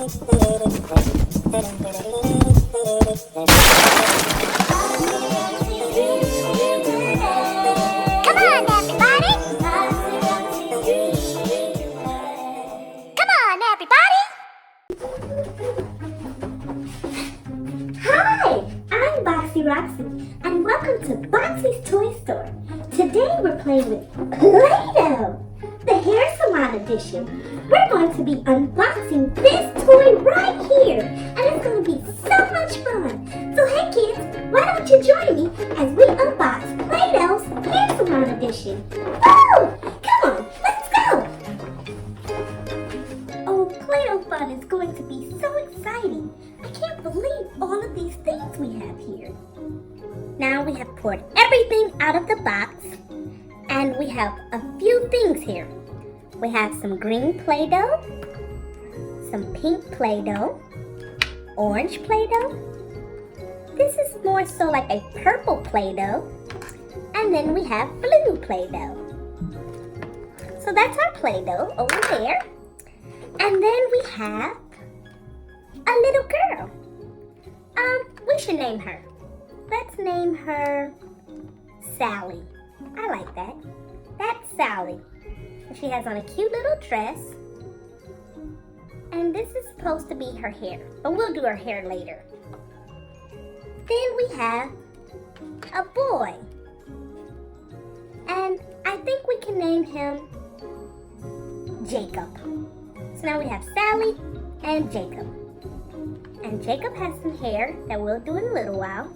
Hi, I'm Boxy Roxy, and welcome to Boxy's Toy Store. Today we're playing with Play-Doh, the hair salon edition. We're going to be unboxing this toy right here, and it's going to be so much fun. So hey kids, why don't you join me as we unbox Play-Doh's hair salon edition? Woo! Come on, let's go! Oh, Play-Doh fun is going to be so exciting. I can't believe all of these things we have here. Now we have poured everything out of the box, and we have a few things here. We have some green Play-Doh, some pink Play-Doh, orange Play-Doh. This is more so like a purple Play-Doh, and then we have blue Play-Doh. So that's our Play-Doh over there. And then we have a little girl. We should name her. Let's name her Sally. I like that. That's Sally. She has on a cute little dress. And this is supposed to be her hair, but we'll do her hair later. Then we have a boy. And I think we can name him Jacob. So now we have Sally and Jacob. And Jacob has some hair that we'll do in a little while.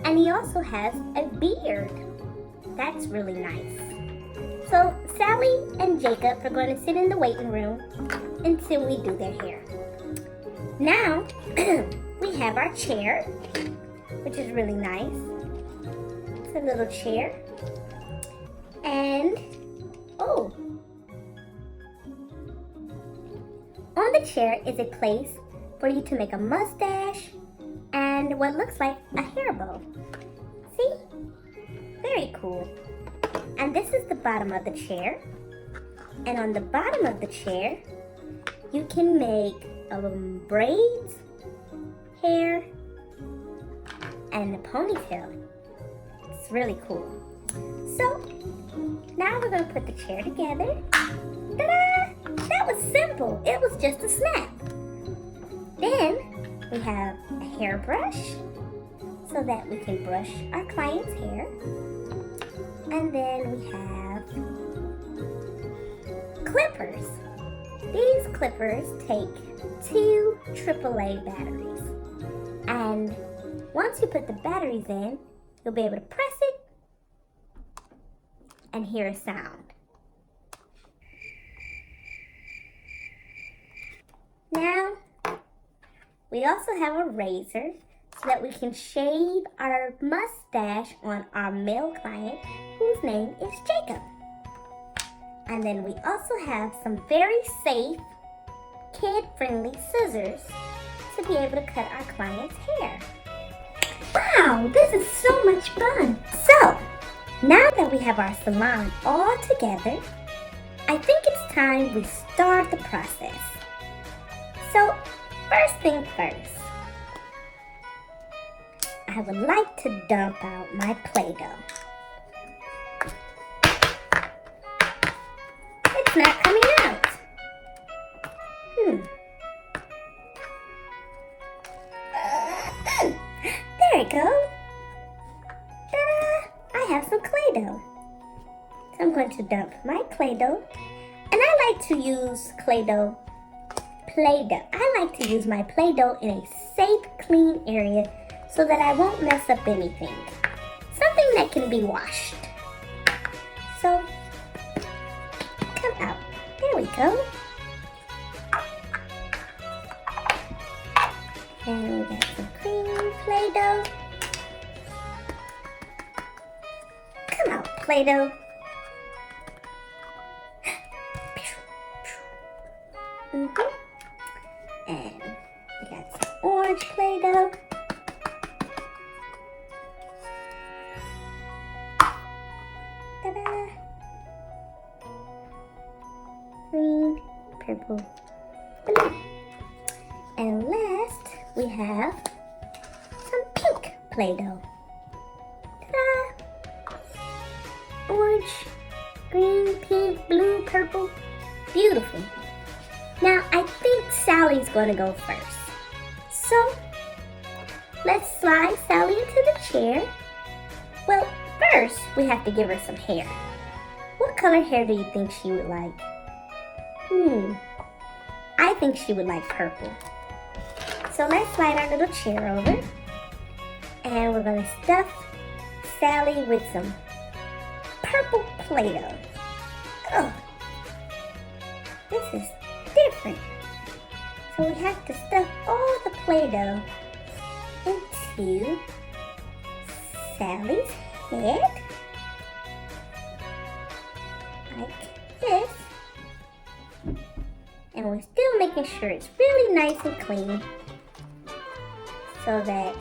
And he also has a beard. That's really nice. So Sally and Jacob are going to sit in the waiting room until we do their hair. Now we have our chair, which is really nice. It's a little chair. And oh, on the chair is a place for you to make a mustache and what looks like a hair bow. See? Very cool. And this is the bottom of the chair. And on the bottom of the chair, you can make braids, hair, and a ponytail. It's really cool. So, now we're going to put the chair together. Ta-da! That was simple. It was just a snap. Then we have a hairbrush so that we can brush our client's hair. And then we have clippers. These clippers take 2 AAA batteries. And once you put the batteries in, you'll be able to press it and hear a sound. Now, we also have a razor so that we can shave our mustache on our male client, whose name is Jacob. And then we also have some very safe, kid-friendly scissors to be able to cut our client's hair. Wow, this is so much fun. So, now that we have our salon all together, I think it's time we start the process. So, first thing first, I would like to dump out my Play-Doh. It's not coming out. There we go. Ta-da! I have some Play-Doh. So I'm going to dump my Play-Doh. And I like to use Play-Doh. I like to use my Play-Doh in a safe, clean area so that I won't mess up anything. Something that can be washed. So, come out. There we go. And we got some cream Play-Doh. Come out, Play-Doh. And we got some orange Play-Doh. Ta-da! Green, purple, blue. we have some pink Play-Doh. Ta-da! Orange, green, pink, blue, purple. Beautiful. Now, I think Sally's going to go first. So, let's slide Sally into the chair. Well, first, we have to give her some hair. What color hair do you think she would like? I think she would like purple. So let's slide our little chair over. And we're going to stuff Sally with some purple Play-Doh. Ugh. This is different. So we have to stuff all the Play-Doh into Sally's head. Like this. And we're still making sure it's really nice and clean so that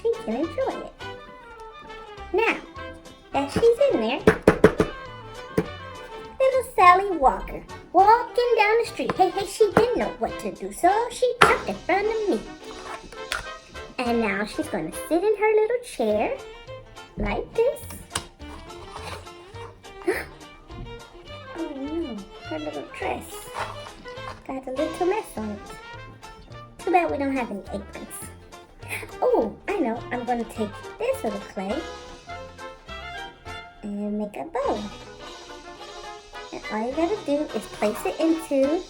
she can enjoy it. Now that she's in there, little Sally Walker walking down the street. Hey, she didn't know what to do, so she jumped in front of me. And now she's going to sit in her little chair like this. Oh no, her little dress got a little mess on it. Too bad we don't have any aprons. Oh, I know, I'm going to take this little clay and make a bow. And all you gotta do is place it into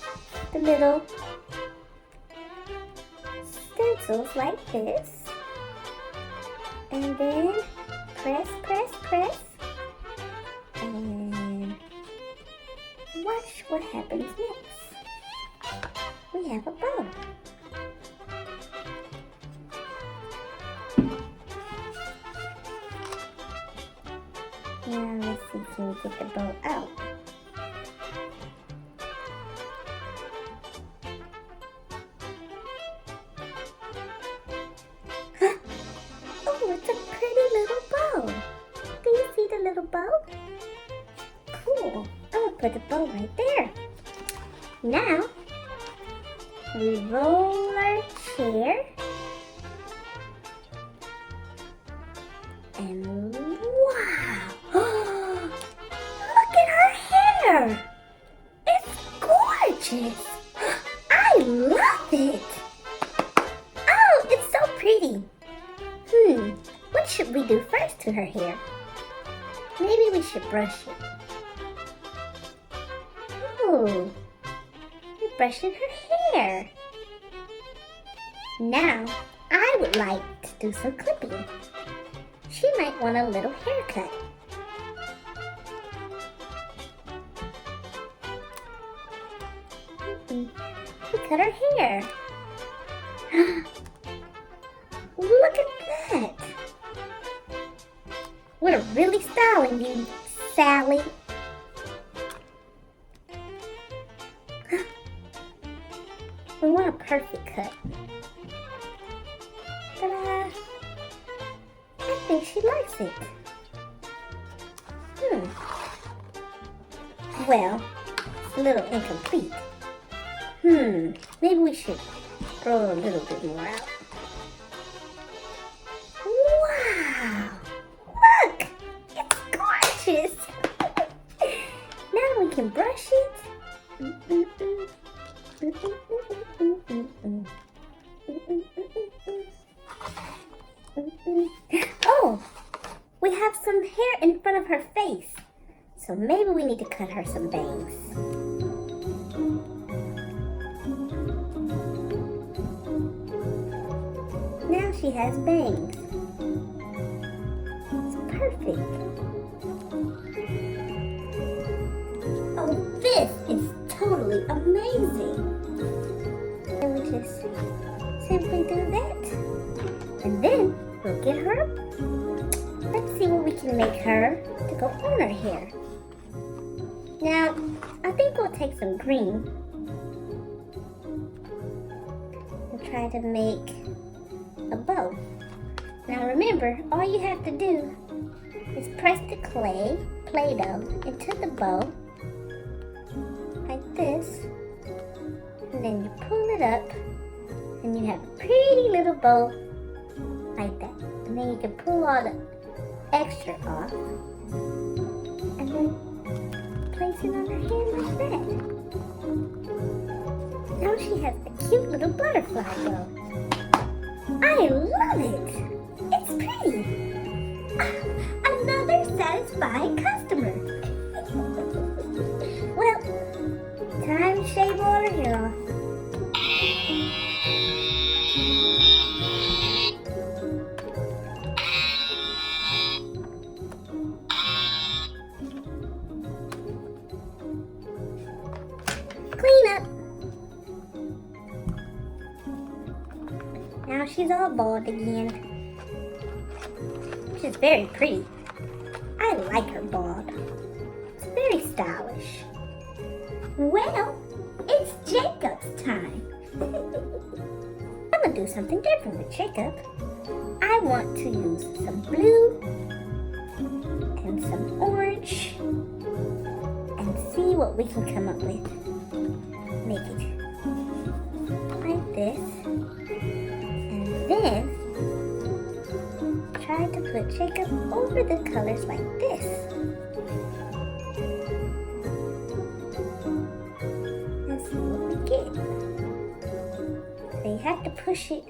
the little stencils like this. And then press, press, press. And watch what happens next. We have a bow. Now let's see, can we get the bow out? Oh, it's a pretty little bow. Do you see the little bow? Cool. I'm gonna put the bow right there. Now, we roll our chair. And wow! Look at her hair! It's gorgeous! I love it! Oh, it's so pretty! What should we do first to her hair? Maybe we should brush it. Oh, we're brushing her hair. Now, I would like to do some clipping. She might want a little haircut. Look at her hair. Look at that. We're really styling you, Sally. We want a perfect cut. Ta-da! I think she likes it. Well, it's a little incomplete. Maybe we should throw a little bit more out. Wow! Look! It's gorgeous! Now we can brush it. Oh! We have some hair in front of her face. So maybe we need to cut her some bangs. Now she has bangs. It's perfect. Oh, this is totally amazing. And we just simply do that. And then we'll get her. Let's see what we can make her to go on her hair. Now, I think we'll take some green and try to make a bow. Now remember, all you have to do is press the Play-Doh into the bow like this, and And then you pull it up, and you have a pretty little bow like that. And then you can pull all the extra off, and then place it on her hand like that. Now she has a cute little butterfly bow. I love it! It's pretty! Another satisfied customer! Well, time to shave all her hair off. Clean up. Now she's all bald again. She's very pretty. I like her bald. It's very stylish. Well, it's Jacob's time. I'm gonna do something different with Jacob. I want to use some blue and some orange and see what we can come up with. Make it like this, and then try to put Jacob over the colors like this. And see what we get. So you have to push it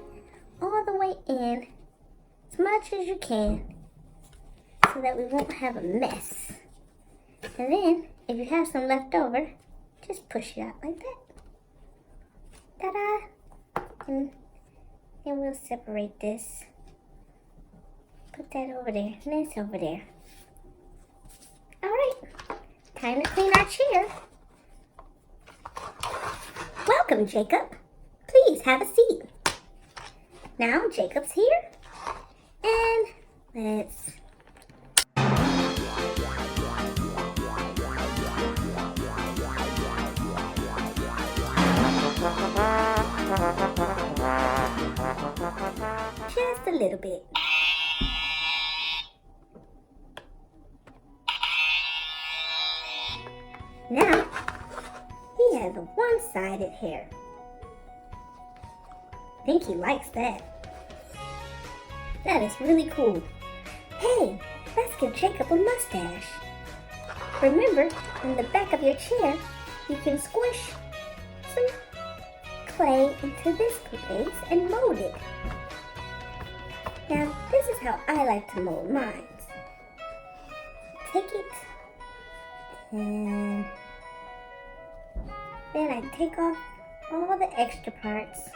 all the way in as much as you can so that we won't have a mess. And then if you have some left over, just push it out like that. Ta-da! And then we'll separate this. Put that over there, and this over there. Alright, time to clean our chair. Welcome, Jacob. Please have a seat. Now Jacob's here, and let's... just a little bit. Now, he has a one-sided hair. I think he likes that. That is really cool. Hey, let's give Jacob a mustache. Remember, in the back of your chair, you can squish some clay into this place and mold it. Now, this is how I like to mold mine. Take it, and then I take off all the extra parts.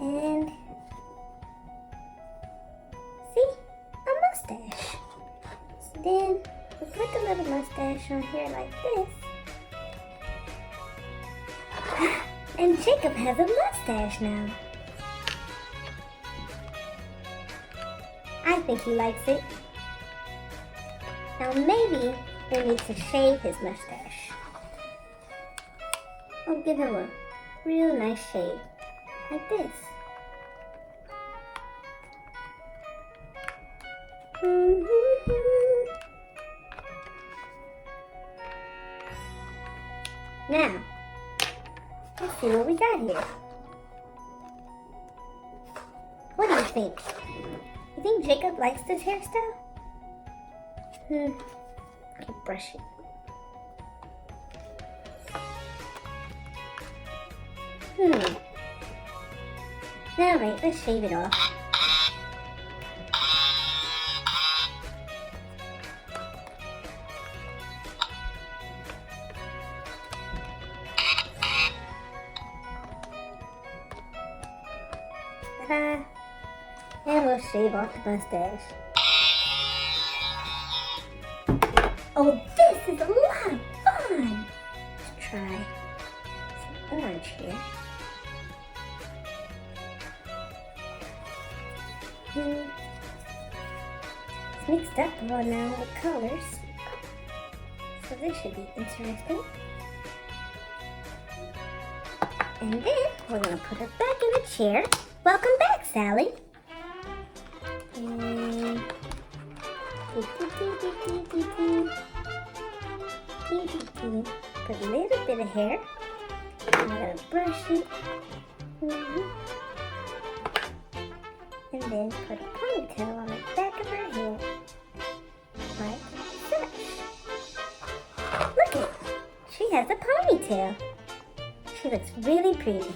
And see, a mustache. So then we put the little mustache on here like this. And Jacob has a mustache now. I think he likes it. Now maybe we need to shave his mustache. I'll give him a real nice shave, like this. Now, let's see what we got here. What do you think? You think Jacob likes this hairstyle? Okay, brush it. Alright, let's shave it off. And we'll shave off the mustache. Oh, this is a lot of fun! Let's try some orange here. It's mixed up well now with colors. So this should be interesting. And then we're going to put it back in the chair. Welcome back, Sally. And put a little bit of hair. I'm gonna brush it. And then put a ponytail on the back of her hair. Like such. Look it! She has a ponytail. She looks really pretty.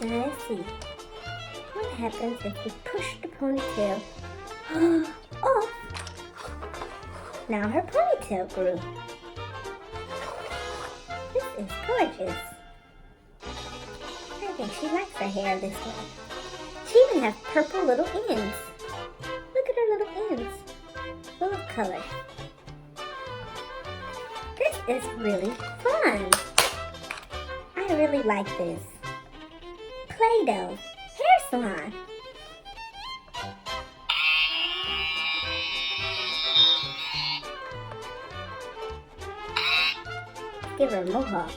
Now let's see. What happens if we push the ponytail off? Now her ponytail grew. This is gorgeous. I think she likes her hair this way. She even has purple little ends. Look at her little ends. Full of color. This is really fun. I really like this. Play-Doh hair salon. Give her a mohawk.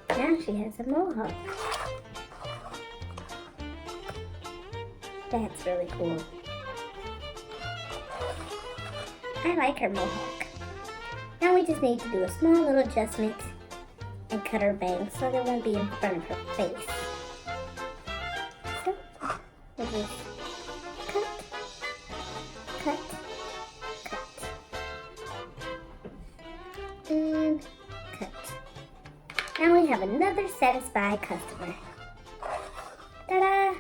Now she has a mohawk. That's really cool. I like her mohawk. Now we just need to do a small little adjustment and cut her bangs so they won't be in front of her face. So we'll just cut, cut, cut, and cut. Now we have another satisfied customer. Ta-da!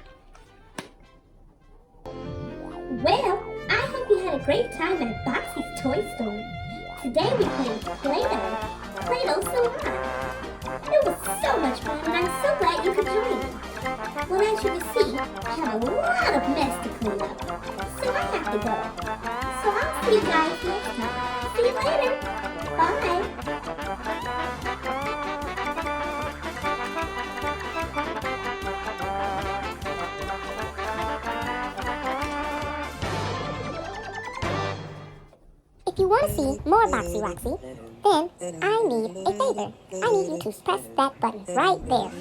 Well, I hope you had a great time at Boxy's Toy Store. Today we played Play-Doh Salon. It was so much fun and I'm so glad you could join me. Well, as you can see, I have a lot of mess to clean up, so I have to go. So I'll see you guys next time. See you later. Bye. If you want to see more Boxy Roxy, then I need a favor. I need you to press that button right there.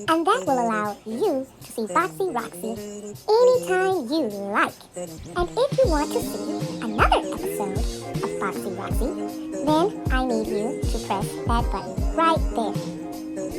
And that will allow you to see Boxy Roxy anytime you like. And if you want to see another episode of Boxy Roxy, then I need you to press that button right there.